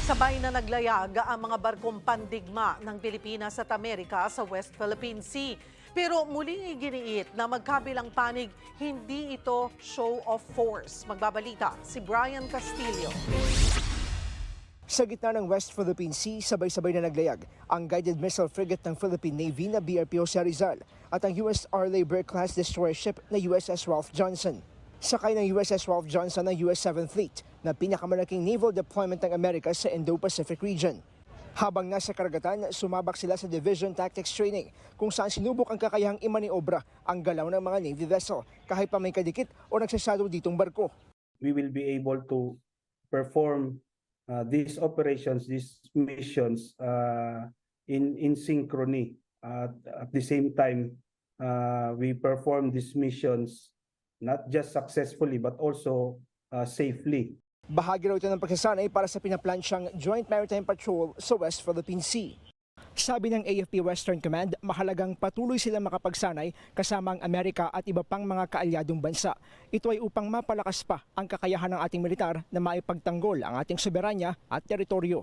Sabay na naglayag ang mga barkong pandigma ng Pilipinas at Amerika sa West Philippine Sea. Pero muling iginiit na magkabilang panig, hindi ito show of force. Magbabalita si Brian Castillo. Sa gitna ng West Philippine Sea, sabay-sabay na naglayag ang guided missile frigate ng Philippine Navy na BRP Jose Rizal at ang US Arleigh Burke-class destroyer ship na USS Ralph Johnson. Sakay ng USS Ralph Johnson ng US 7th Fleet na pinakamalaking naval deployment ng Amerika sa Indo-Pacific region. Habang nasa karagatan, sumabak sila sa Division Tactics Training kung saan sinubok ang kakayahang imaniobra ang galaw ng mga Navy vessel kahit pa may kadikit o nagsasalo ditong barko. We will be able to perform these operations, these missions in synchrony. At the same time, we perform these missions not just successfully but also safely. Bahagi raw ito ng pagsasanay para sa pinaplansyang Joint Maritime Patrol sa West Philippine Sea. Sabi ng AFP Western Command, mahalagang patuloy silang makapagsanay kasama ang Amerika at iba pang mga kaalyadong bansa. Ito ay upang mapalakas pa ang kakayahan ng ating militar na maipagtanggol ang ating soberanya at teritoryo.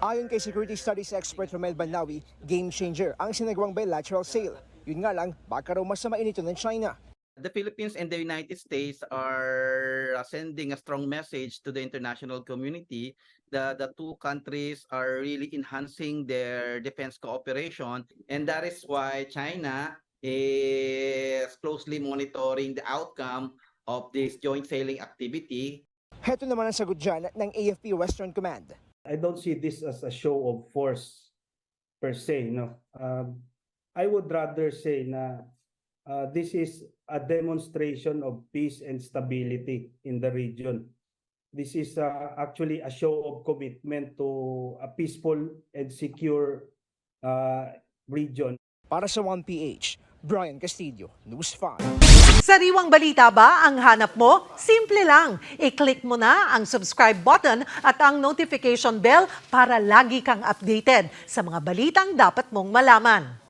Ayon kay Security Studies expert Romel Banlawi, game changer ang sinagawang bilateral sale. Yun nga lang, baka raw masamain ito ng China. The Philippines and the United States are sending a strong message to the international community that the two countries are really enhancing their defense cooperation, and that is why China is closely monitoring the outcome of this joint sailing activity. Heto naman ang sagot dyan ng AFP Western Command. I don't see this as a show of force per se. No, I would rather say na this is a demonstration of peace and stability in the region. This is actually a show of commitment to a peaceful and secure region. Para sa 1PH, Brian Castillo, News 5. Sariwang balita ba ang hanap mo? Simple lang. I-click mo na ang subscribe button at ang notification bell para lagi kang updated sa mga balitang dapat mong malaman.